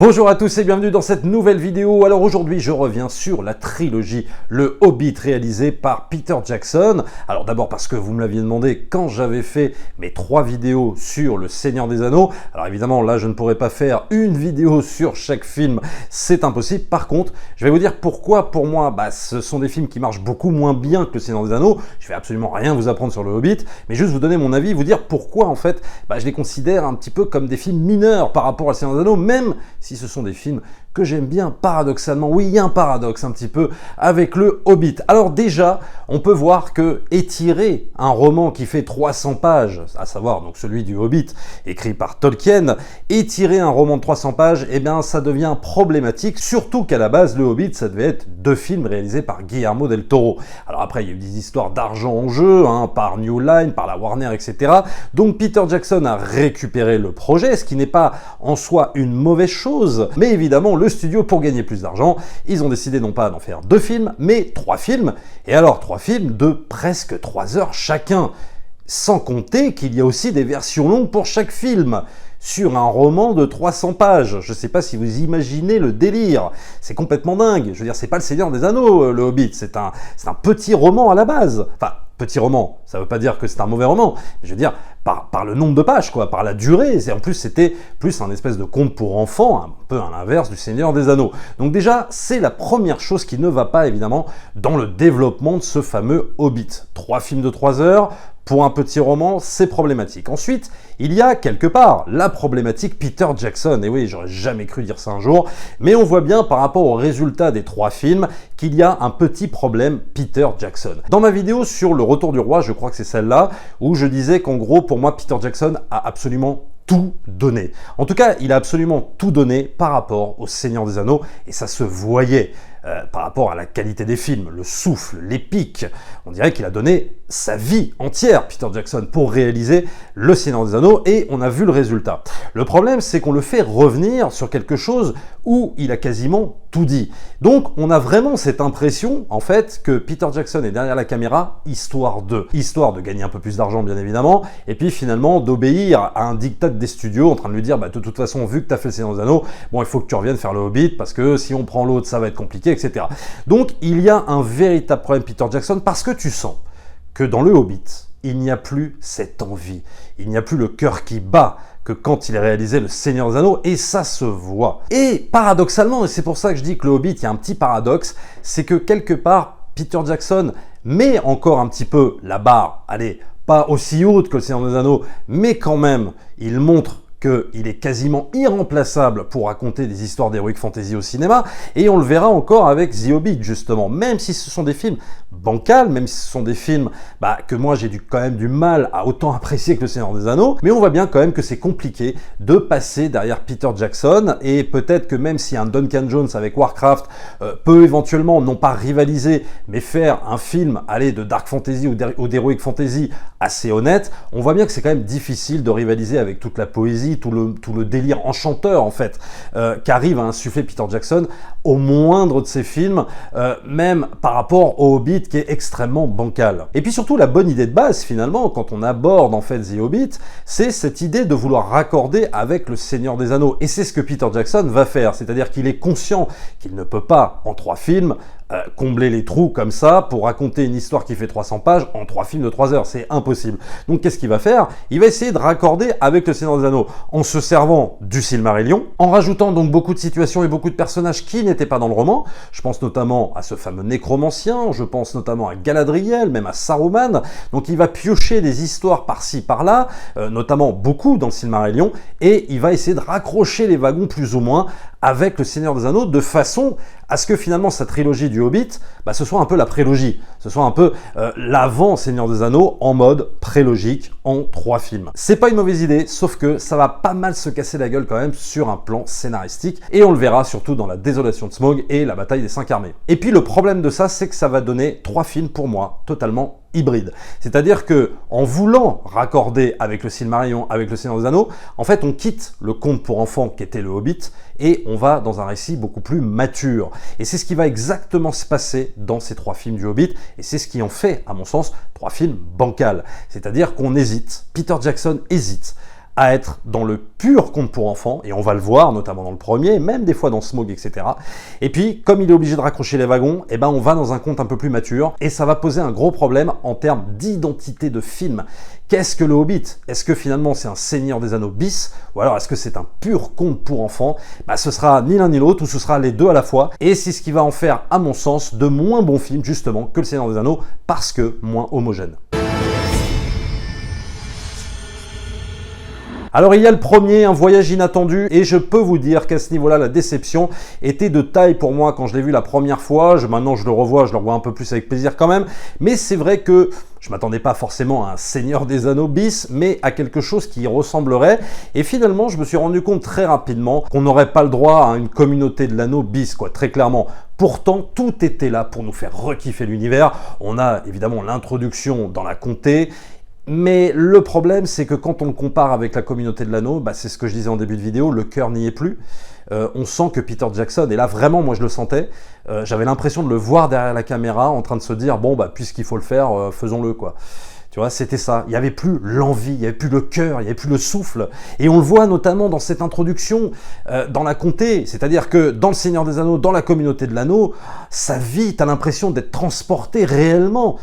Bonjour à tous et bienvenue dans cette nouvelle vidéo. Alors aujourd'hui je reviens sur la trilogie Le Hobbit réalisée par Peter Jackson. Alors d'abord parce que vous me l'aviez demandé quand j'avais fait mes 3 vidéos sur Le Seigneur des Anneaux. Alors évidemment là je ne pourrais pas faire une vidéo sur chaque film, c'est impossible. Par contre je vais vous dire pourquoi pour moi ce sont des films qui marchent beaucoup moins bien que Le Seigneur des Anneaux. Je vais absolument rien vous apprendre sur Le Hobbit, mais juste vous donner mon avis, vous dire pourquoi en fait je les considère un petit peu comme des films mineurs par rapport à Le Seigneur des Anneaux, même si ce sont des films que j'aime bien paradoxalement. Oui, il y a un paradoxe un petit peu avec Le Hobbit. Alors déjà, on peut voir que étirer un roman qui fait 300 pages, à savoir donc celui du Hobbit, écrit par Tolkien, étirer un roman de 300 pages, eh bien ça devient problématique, surtout qu'à la base, Le Hobbit, ça devait être 2 films réalisés par Guillermo del Toro. Alors après, il y a eu des histoires d'argent en jeu, par New Line, par la Warner, etc. Donc Peter Jackson a récupéré le projet, ce qui n'est pas en soi une mauvaise chose, mais évidemment, le studio, pour gagner plus d'argent, ils ont décidé non pas d'en faire 2 films, mais 3 films. Et alors 3 films de presque 3 heures chacun. Sans compter qu'il y a aussi des versions longues pour chaque film. Sur un roman de 300 pages. Je ne sais pas si vous imaginez le délire. C'est complètement dingue. Je veux dire, c'est pas Le Seigneur des Anneaux, Le Hobbit. C'est un petit roman à la base. Enfin, petit roman, ça veut pas dire que c'est un mauvais roman. Je veux dire, par le nombre de pages, par la durée. En plus, c'était plus un espèce de conte pour enfants, un peu à l'inverse du Seigneur des Anneaux. Donc déjà, c'est la première chose qui ne va pas, évidemment, dans le développement de ce fameux Hobbit. 3 films de 3 heures, pour un petit roman, c'est problématique. Ensuite, il y a quelque part la problématique Peter Jackson. Et oui, j'aurais jamais cru dire ça un jour, mais on voit bien par rapport au résultat des 3 films qu'il y a un petit problème Peter Jackson. Dans ma vidéo sur Le Retour du Roi, je crois que c'est celle-là, où je disais qu'en gros, pour moi, Peter Jackson a absolument tout donné. En tout cas, il a absolument tout donné par rapport au Seigneur des Anneaux, et ça se voyait. Par rapport à la qualité des films, le souffle, l'épique. On dirait qu'il a donné sa vie entière, Peter Jackson, pour réaliser Le Seigneur des Anneaux, et on a vu le résultat. Le problème, c'est qu'on le fait revenir sur quelque chose où il a quasiment tout dit. Donc, on a vraiment cette impression, en fait, que Peter Jackson est derrière la caméra, histoire de gagner un peu plus d'argent, bien évidemment, et puis finalement d'obéir à un diktat des studios, en train de lui dire, de toute façon, vu que tu as fait Le Seigneur des Anneaux, bon, il faut que tu reviennes faire le Hobbit, parce que si on prend l'autre, ça va être compliqué, etc. Donc il y a un véritable problème Peter Jackson parce que tu sens que dans le Hobbit, il n'y a plus cette envie, il n'y a plus le cœur qui bat que quand il a réalisé Le Seigneur des Anneaux, et ça se voit. Et paradoxalement, et c'est pour ça que je dis que le Hobbit, il y a un petit paradoxe, c'est que quelque part, Peter Jackson met encore un petit peu la barre, allez, pas aussi haute que Le Seigneur des Anneaux, mais quand même, il montre qu'il est quasiment irremplaçable pour raconter des histoires d'heroic fantasy au cinéma, et on le verra encore avec The Hobbit justement, même si ce sont des films bancals, même si ce sont des films que moi j'ai quand même du mal à autant apprécier que Le Seigneur des Anneaux, mais on voit bien quand même que c'est compliqué de passer derrière Peter Jackson, et peut-être que même si un Duncan Jones avec Warcraft peut éventuellement, non pas rivaliser, mais faire un film, de dark fantasy ou d'heroic fantasy assez honnête, on voit bien que c'est quand même difficile de rivaliser avec toute la poésie, tout le délire enchanteur en fait qu'arrive à insuffler Peter Jackson au moindre de ses films, même par rapport au Hobbit qui est extrêmement bancal. Et puis surtout la bonne idée de base finalement quand on aborde en fait The Hobbit, c'est cette idée de vouloir raccorder avec Le Seigneur des Anneaux, et c'est ce que Peter Jackson va faire, c'est-à-dire qu'il est conscient qu'il ne peut pas en 3 films combler les trous comme ça pour raconter une histoire qui fait 300 pages en 3 films de 3 heures, c'est impossible. Donc qu'est-ce qu'il va faire? Il va essayer de raccorder avec Le Seigneur des Anneaux en se servant du Silmarillion, en rajoutant donc beaucoup de situations et beaucoup de personnages qui n'étaient pas dans le roman. Je pense notamment à ce fameux nécromancien, je pense notamment à Galadriel, même à Saruman. Donc il va piocher des histoires par-ci par-là, notamment beaucoup dans le Silmarillion, et il va essayer de raccrocher les wagons plus ou moins avec Le Seigneur des Anneaux, de façon à ce que finalement sa trilogie du Hobbit, ce soit un peu la prélogie, ce soit un peu l'avant Seigneur des Anneaux en mode prélogique en 3 films. C'est pas une mauvaise idée, sauf que ça va pas mal se casser la gueule quand même sur un plan scénaristique, et on le verra surtout dans la Désolation de Smaug et la bataille des 5 armées. Et puis le problème de ça, c'est que ça va donner 3 films pour moi totalement hybride. C'est-à-dire que en voulant raccorder avec le Silmarillion, avec le Seigneur des Anneaux, en fait on quitte le conte pour enfants qui était le Hobbit et on va dans un récit beaucoup plus mature. Et c'est ce qui va exactement se passer dans ces 3 films du Hobbit, et c'est ce qui en fait, à mon sens, 3 films bancals. C'est-à-dire qu'on hésite, Peter Jackson hésite à être dans le pur conte pour enfants, et on va le voir notamment dans le premier, même des fois dans Smaug, etc. Et puis, comme il est obligé de raccrocher les wagons, eh ben on va dans un conte un peu plus mature, et ça va poser un gros problème en termes d'identité de film. Qu'est-ce que le Hobbit? Est-ce que finalement c'est un Seigneur des Anneaux bis, ou alors est-ce que c'est un pur conte pour enfants? Ce sera ni l'un ni l'autre, ou ce sera les deux à la fois, et c'est ce qui va en faire, à mon sens, de moins bons films justement que le Seigneur des Anneaux, parce que moins homogène. Alors il y a le premier, Un voyage inattendu, et je peux vous dire qu'à ce niveau-là, la déception était de taille pour moi quand je l'ai vu la première fois. Maintenant je le revois un peu plus avec plaisir quand même, mais c'est vrai que je m'attendais pas forcément à un Seigneur des Anneaux bis, mais à quelque chose qui y ressemblerait, et finalement je me suis rendu compte très rapidement qu'on n'aurait pas le droit à une communauté de l'anneau bis, quoi, très clairement. Pourtant, tout était là pour nous faire rekiffer l'univers. On a évidemment l'introduction dans la comté, mais le problème, c'est que quand on le compare avec la communauté de l'anneau, c'est ce que je disais en début de vidéo, le cœur n'y est plus. On sent que Peter Jackson, et là vraiment moi je le sentais, j'avais l'impression de le voir derrière la caméra en train de se dire bon puisqu'il faut le faire, faisons-le quoi. Tu vois, c'était ça. Il n'y avait plus l'envie, il n'y avait plus le cœur, il n'y avait plus le souffle. Et on le voit notamment dans cette introduction, dans la comté. C'est-à-dire que dans le Seigneur des Anneaux, dans la communauté de l'anneau, sa vie, tu as l'impression d'être transporté réellement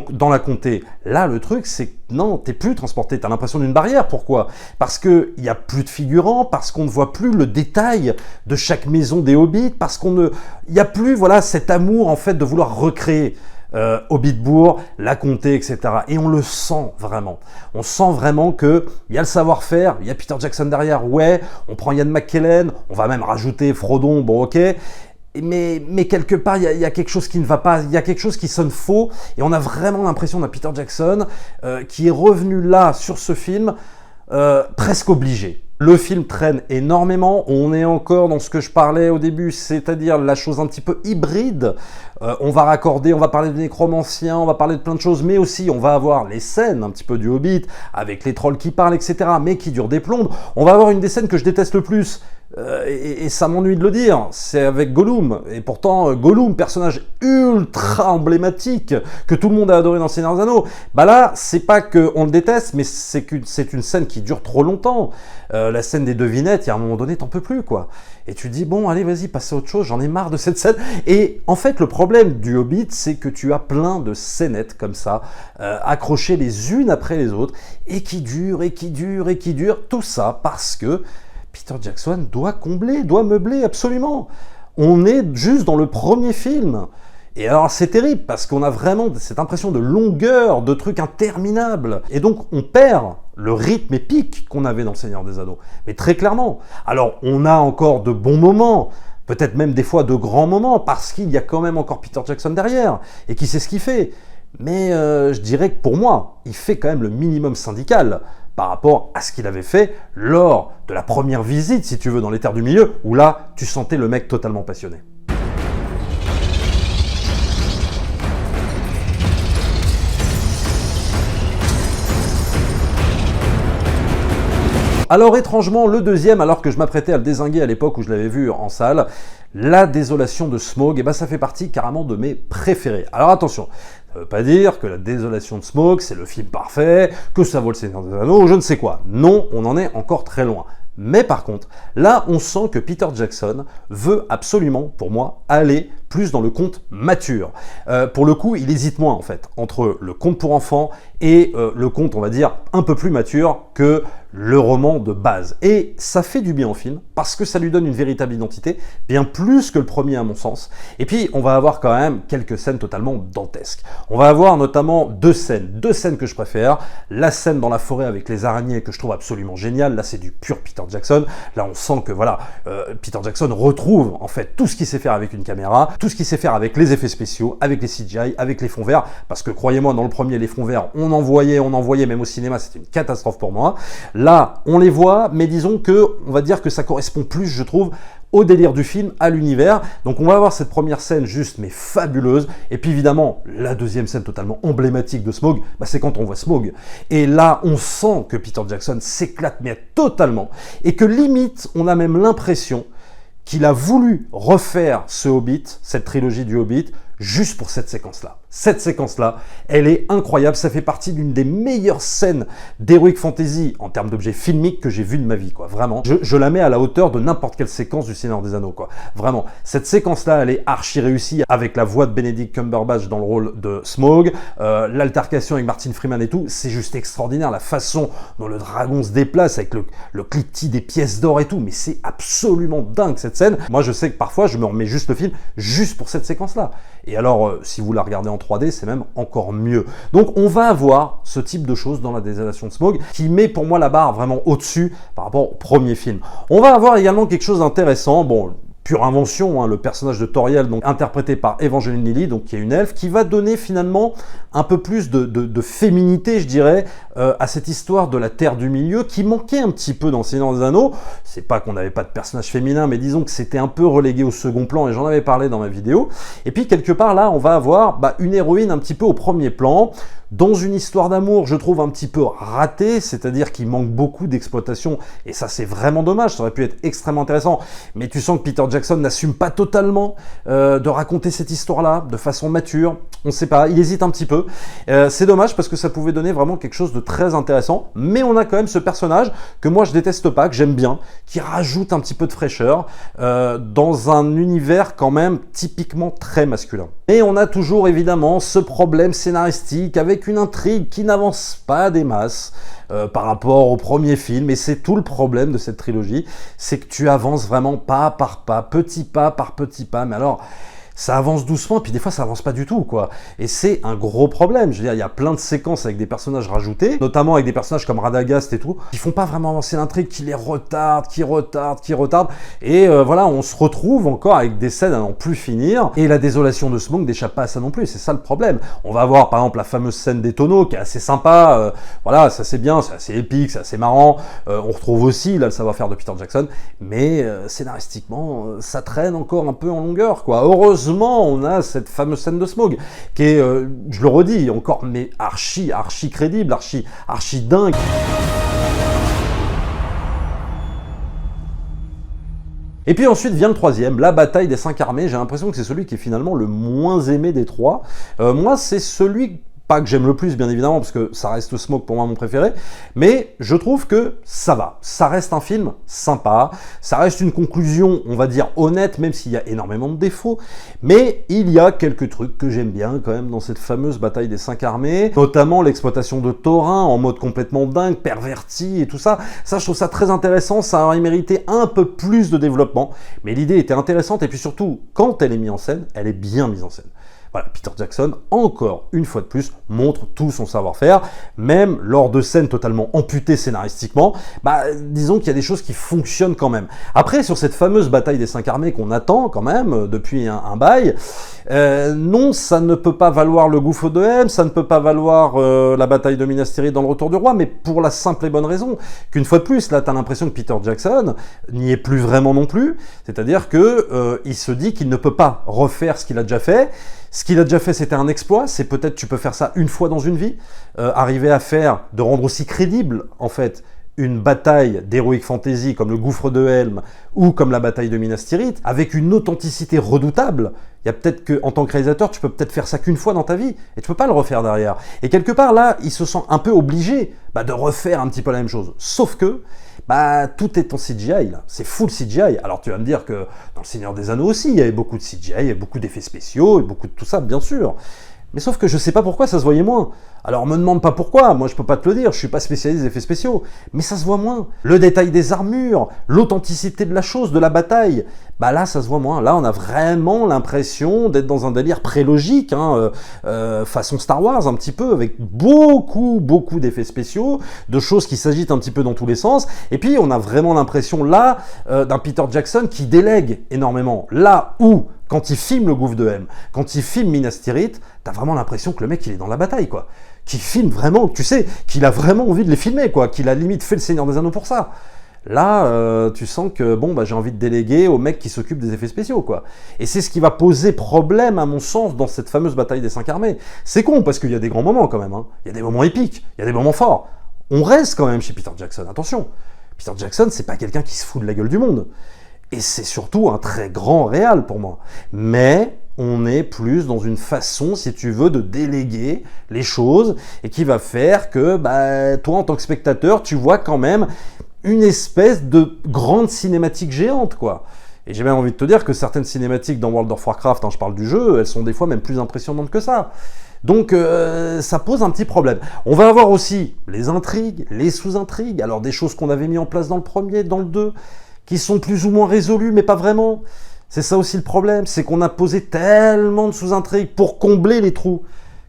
dans la comté. Là, le truc, c'est que non, t'es plus transporté, t'as l'impression d'une barrière. Pourquoi? Parce qu'il n'y a plus de figurants, parce qu'on ne voit plus le détail de chaque maison des Hobbits, parce il n'y a plus, voilà, cet amour, en fait, de vouloir recréer Hobbitbourg, la comté, etc. Et on le sent vraiment. On sent vraiment qu'il y a le savoir-faire, il y a Peter Jackson derrière, ouais, on prend Ian McKellen, on va même rajouter Frodon, bon ok, mais quelque part, il y a quelque chose qui ne va pas, il y a quelque chose qui sonne faux, et on a vraiment l'impression d'un Peter Jackson qui est revenu là, sur ce film, presque obligé. Le film traîne énormément, on est encore dans ce que je parlais au début, c'est-à-dire la chose un petit peu hybride. On va raccorder, on va parler de nécromanciens, on va parler de plein de choses, mais aussi on va avoir les scènes un petit peu du Hobbit, avec les trolls qui parlent, etc., mais qui durent des plombes. On va avoir une des scènes que je déteste le plus, et ça m'ennuie de le dire, c'est avec Gollum. Et pourtant, Gollum, personnage ultra emblématique, que tout le monde a adoré dans Seigneur des Anneaux, là, c'est pas qu'on le déteste, mais c'est une scène qui dure trop longtemps. La scène des devinettes, il y a un moment donné, t'en peux plus, quoi. Et tu te dis, bon, allez, vas-y, passe à autre chose, j'en ai marre de cette scène. Et en fait, le problème du Hobbit, c'est que tu as plein de scénettes comme ça, accrochées les unes après les autres, et qui durent, et qui durent, et qui durent. Tout ça parce que Peter Jackson doit combler, doit meubler, absolument. On est juste dans le premier film. Et alors c'est terrible, parce qu'on a vraiment cette impression de longueur, de trucs interminables. Et donc on perd le rythme épique qu'on avait dans le Seigneur des Anneaux. Mais très clairement. Alors on a encore de bons moments, peut-être même des fois de grands moments, parce qu'il y a quand même encore Peter Jackson derrière, et qui sait ce qu'il fait. Mais je dirais que pour moi, il fait quand même le minimum syndical par rapport à ce qu'il avait fait lors de la première visite, si tu veux, dans les Terres du Milieu, où là, tu sentais le mec totalement passionné. Alors étrangement, le deuxième, alors que je m'apprêtais à le dézinguer à l'époque où je l'avais vu en salle, La Désolation de Smaug, ça fait partie carrément de mes préférés. Alors attention, ça veut pas dire que La Désolation de Smaug, c'est le film parfait, que ça vaut le Seigneur des Anneaux, je ne sais quoi. Non, on en est encore très loin. Mais par contre, là, on sent que Peter Jackson veut absolument, pour moi, aller plus dans le conte mature. Pour le coup, il hésite moins, en fait, entre le conte pour enfants et le conte, on va dire, un peu plus mature que le roman de base. Et ça fait du bien au film, parce que ça lui donne une véritable identité, bien plus que le premier à mon sens. Et puis, on va avoir quand même quelques scènes totalement dantesques. On va avoir notamment deux scènes que je préfère. La scène dans la forêt avec les araignées, que je trouve absolument géniale. Là, c'est du pur Peter Jackson. Là, on sent que, voilà, Peter Jackson retrouve, en fait, tout ce qu'il sait faire avec une caméra, tout ce qu'il sait faire avec les effets spéciaux, avec les CGI, avec les fonds verts, parce que, croyez-moi, dans le premier, les fonds verts, on en voyait, même au cinéma, c'était une catastrophe pour moi. Là, on les voit, mais disons que, on va dire que ça correspond plus, je trouve, au délire du film, à l'univers. Donc on va avoir cette première scène juste, mais fabuleuse. Et puis évidemment, la deuxième scène totalement emblématique de Smaug, c'est quand on voit Smaug. Et là, on sent que Peter Jackson s'éclate, mais totalement. Et que limite, on a même l'impression qu'il a voulu refaire ce Hobbit, cette trilogie du Hobbit, juste pour cette séquence-là. Cette séquence-là, elle est incroyable. Ça fait partie d'une des meilleures scènes d'Heroic Fantasy en termes d'objets filmiques que j'ai vu de ma vie, quoi. Vraiment. Je la mets à la hauteur de n'importe quelle séquence du Seigneur des Anneaux, quoi. Vraiment. Cette séquence-là, elle est archi réussie avec la voix de Benedict Cumberbatch dans le rôle de Smaug, l'altercation avec Martin Freeman et tout. C'est juste extraordinaire. La façon dont le dragon se déplace avec le cliquetis des pièces d'or et tout. Mais c'est absolument dingue, cette scène. Moi, je sais que parfois, je me remets juste le film juste pour cette séquence-là. Et alors, si vous la regardez en 3D, c'est même encore mieux. Donc, on va avoir ce type de choses dans la désolation de Smaug qui met pour moi la barre vraiment au-dessus par rapport au premier film. On va avoir également quelque chose d'intéressant. Bon, pure invention, hein, le personnage de Toriel, donc interprété par Evangeline Lilly, donc qui est une elfe, qui va donner finalement un peu plus de féminité, je dirais, à cette histoire de la Terre du Milieu, qui manquait un petit peu dans Seigneur des Anneaux. C'est pas qu'on n'avait pas de personnage féminin, mais disons que c'était un peu relégué au second plan, et j'en avais parlé dans ma vidéo. Et puis quelque part là, on va avoir une héroïne un petit peu au premier plan, dans une histoire d'amour, je trouve un petit peu ratée, c'est-à-dire qu'il manque beaucoup d'exploitation, et ça c'est vraiment dommage, ça aurait pu être extrêmement intéressant, mais tu sens que Peter Jackson n'assume pas totalement de raconter cette histoire-là de façon mature, on ne sait pas, il hésite un petit peu, c'est dommage parce que ça pouvait donner vraiment quelque chose de très intéressant, mais on a quand même ce personnage que moi je déteste pas, que j'aime bien, qui rajoute un petit peu de fraîcheur dans un univers quand même typiquement très masculin. Et on a toujours évidemment ce problème scénaristique avec une intrigue qui n'avance pas des masses par rapport au premier film, et c'est tout le problème de cette trilogie, c'est que tu avances vraiment pas par pas, petit pas par petit pas, mais alors ça avance doucement, puis des fois ça avance pas du tout, quoi. Et c'est un gros problème. Je veux dire, il y a plein de séquences avec des personnages rajoutés, notamment avec des personnages comme Radagast et tout, qui font pas vraiment avancer l'intrigue, qui les retardent, qui retardent. Et voilà, on se retrouve encore avec des scènes à n'en plus finir. Et la désolation de Smaug n'échappe pas à ça non plus. C'est ça le problème. On va avoir par exemple la fameuse scène des tonneaux, qui est assez sympa. Voilà, ça c'est bien, c'est assez épique, c'est assez marrant. On retrouve aussi là le savoir-faire de Peter Jackson, mais scénaristiquement, ça traîne encore un peu en longueur, quoi. Heureusement, on a cette fameuse scène de Smaug qui est, je le redis encore, mais archi crédible, archi dingue. Et puis ensuite vient le troisième, la bataille des 5 armées. J'ai l'impression que c'est celui qui est finalement le moins aimé des trois. Moi, c'est celui pas que j'aime le plus, bien évidemment, parce que ça reste Smaug pour moi mon préféré, mais je trouve que ça va. Ça reste un film sympa, ça reste une conclusion, on va dire, honnête, même s'il y a énormément de défauts, mais il y a quelques trucs que j'aime bien quand même dans cette fameuse bataille des 5 armées, notamment l'exploitation de Thorin en mode complètement dingue, perverti et tout ça. Ça, je trouve ça très intéressant, ça aurait mérité un peu plus de développement, mais l'idée était intéressante, et puis surtout, quand elle est mise en scène, elle est bien mise en scène. Voilà, Peter Jackson, encore une fois de plus, montre tout son savoir-faire, même lors de scènes totalement amputées scénaristiquement, disons qu'il y a des choses qui fonctionnent quand même. Après, sur cette fameuse bataille des 5 armées qu'on attend quand même depuis un bail, non, ça ne peut pas valoir le gouffre de Helm, ça ne peut pas valoir la bataille de Minas Tirith dans le Retour du Roi, mais pour la simple et bonne raison qu'une fois de plus, là, tu as l'impression que Peter Jackson n'y est plus vraiment non plus, c'est-à-dire que il se dit qu'il ne peut pas refaire ce qu'il a déjà fait. Ce qu'il a déjà fait, c'était un exploit, c'est peut-être tu peux faire ça une fois dans une vie, arriver à de rendre aussi crédible, en fait, une bataille d'Heroic Fantasy comme le gouffre de Helm ou comme la bataille de Minas Tirith, avec une authenticité redoutable. Il y a peut-être qu'en tant que réalisateur, tu peux peut-être faire ça qu'une fois dans ta vie, et tu peux pas le refaire derrière. Et quelque part, là, il se sent un peu obligé de refaire un petit peu la même chose. Sauf que, tout est en CGI, là. C'est full CGI. Alors tu vas me dire que dans le Seigneur des Anneaux aussi, il y avait beaucoup de CGI, il y avait beaucoup d'effets spéciaux, et beaucoup de tout ça, bien sûr. Mais sauf que je sais pas pourquoi ça se voyait moins. Alors me demande pas pourquoi, moi je peux pas te le dire, je suis pas spécialiste des effets spéciaux, mais ça se voit moins. Le détail des armures, l'authenticité de la chose, de la bataille, là ça se voit moins. Là on a vraiment l'impression d'être dans un délire prélogique, façon Star Wars un petit peu, avec beaucoup d'effets spéciaux, de choses qui s'agitent un petit peu dans tous les sens, et puis on a vraiment l'impression là d'un Peter Jackson qui délègue énormément. Là où, quand il filme le gouffre de Helm, quand il filme Minas Tirith, t'as vraiment l'impression que le mec il est dans la bataille, quoi. Qu'il filme vraiment, tu sais, qu'il a vraiment envie de les filmer, quoi. Qu'il a limite fait le Seigneur des Anneaux pour ça. Là, tu sens que, j'ai envie de déléguer au mec qui s'occupe des effets spéciaux, quoi. Et c'est ce qui va poser problème, à mon sens, dans cette fameuse bataille des 5 armées. C'est con, parce qu'il y a des grands moments, quand même, hein. Il y a des moments épiques, il y a des moments forts. On reste quand même chez Peter Jackson, attention. Peter Jackson, c'est pas quelqu'un qui se fout de la gueule du monde. Et c'est surtout un très grand réal pour moi. Mais On est plus dans une façon, si tu veux, de déléguer les choses et qui va faire que toi, en tant que spectateur, tu vois quand même une espèce de grande cinématique géante, quoi. Et j'ai même envie de te dire que certaines cinématiques dans World of Warcraft, je parle du jeu, elles sont des fois même plus impressionnantes que ça. Donc ça pose un petit problème. On va avoir aussi les intrigues, les sous-intrigues, alors des choses qu'on avait mis en place dans le premier, dans le 2, qui sont plus ou moins résolues, mais pas vraiment. C'est ça aussi le problème, c'est qu'on a posé tellement de sous-intrigues pour combler les trous,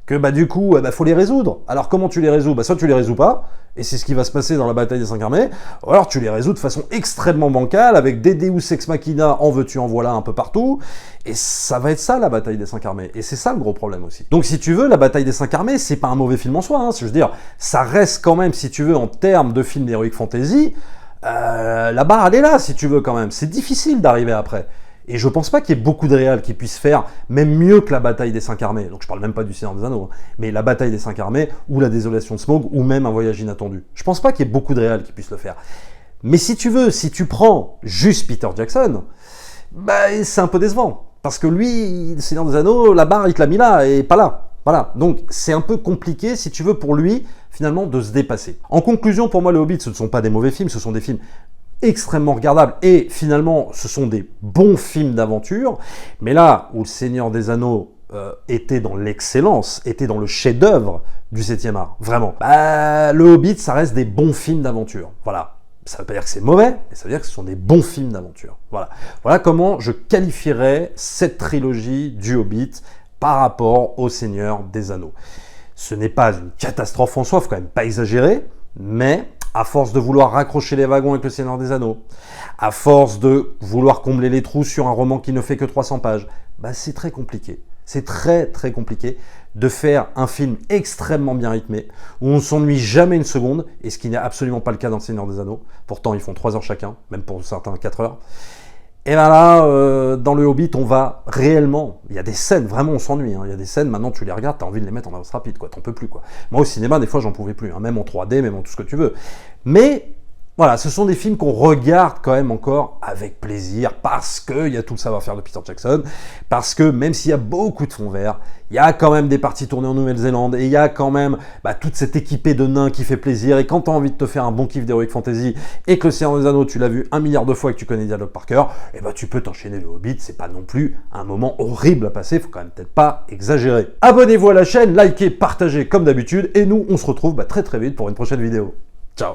que du coup, faut les résoudre. Alors comment tu les résous? Soit tu les résous pas, et c'est ce qui va se passer dans la bataille des 5 armées, ou alors tu les résous de façon extrêmement bancale, avec des Deus Ex Machina, en veux-tu, en voilà, un peu partout, et ça va être ça la bataille des 5 armées, et c'est ça le gros problème aussi. Donc si tu veux, la bataille des 5 armées, c'est pas un mauvais film en soi, hein, je veux dire, ça reste quand même, si tu veux, en termes de film d'Heroic Fantasy, la barre elle est là, si tu veux quand même, c'est difficile d'arriver après. Et je pense pas qu'il y ait beaucoup de réals qui puissent faire même mieux que la bataille des 5 armées. Donc je parle même pas du Seigneur des Anneaux, hein, mais la bataille des 5 armées, ou la désolation de Smaug, ou même un voyage inattendu. Je pense pas qu'il y ait beaucoup de réals qui puissent le faire. Mais si tu veux, si tu prends juste Peter Jackson, c'est un peu décevant. Parce que lui, le Seigneur des Anneaux, la barre, il te l'a mis là, et pas là. Voilà, donc c'est un peu compliqué, si tu veux, pour lui, finalement, de se dépasser. En conclusion, pour moi, le Hobbit, ce ne sont pas des mauvais films, ce sont des films extrêmement regardables, et finalement, ce sont des bons films d'aventure, mais là où le Seigneur des Anneaux était dans l'excellence, était dans le chef-d'œuvre du 7e art, vraiment, le Hobbit, ça reste des bons films d'aventure, voilà. Ça ne veut pas dire que c'est mauvais, mais ça veut dire que ce sont des bons films d'aventure, voilà. Voilà comment je qualifierais cette trilogie du Hobbit par rapport au Seigneur des Anneaux. Ce n'est pas une catastrophe en soi, il ne faut quand même pas exagérer, mais à force de vouloir raccrocher les wagons avec le Seigneur des Anneaux, à force de vouloir combler les trous sur un roman qui ne fait que 300 pages, c'est très compliqué. C'est très très compliqué de faire un film extrêmement bien rythmé, où on ne s'ennuie jamais une seconde, et ce qui n'est absolument pas le cas dans le Seigneur des Anneaux. Pourtant, ils font 3 heures chacun, même pour certains 4 heures. Et là, dans le Hobbit, on va réellement... Il y a des scènes, vraiment, on s'ennuie. Hein. Il y a des scènes, maintenant, tu les regardes, tu as envie de les mettre en avance rapide, quoi. T'en peux plus, quoi. Moi, au cinéma, des fois, j'en pouvais plus. Hein. Même en 3D, même en tout ce que tu veux. Mais... voilà, ce sont des films qu'on regarde quand même encore avec plaisir parce qu'il y a tout le savoir-faire de Peter Jackson, parce que même s'il y a beaucoup de fonds verts, il y a quand même des parties tournées en Nouvelle-Zélande et il y a quand même toute cette équipée de nains qui fait plaisir. Et quand tu as envie de te faire un bon kiff d'Heroic Fantasy et que le Seigneur des Anneaux, tu l'as vu 1 milliard de fois et que tu connais les dialogues par cœur, tu peux t'enchaîner le Hobbit, c'est pas non plus un moment horrible à passer, faut quand même peut-être pas exagérer. Abonnez-vous à la chaîne, likez, partagez comme d'habitude et nous on se retrouve très très vite pour une prochaine vidéo. Ciao.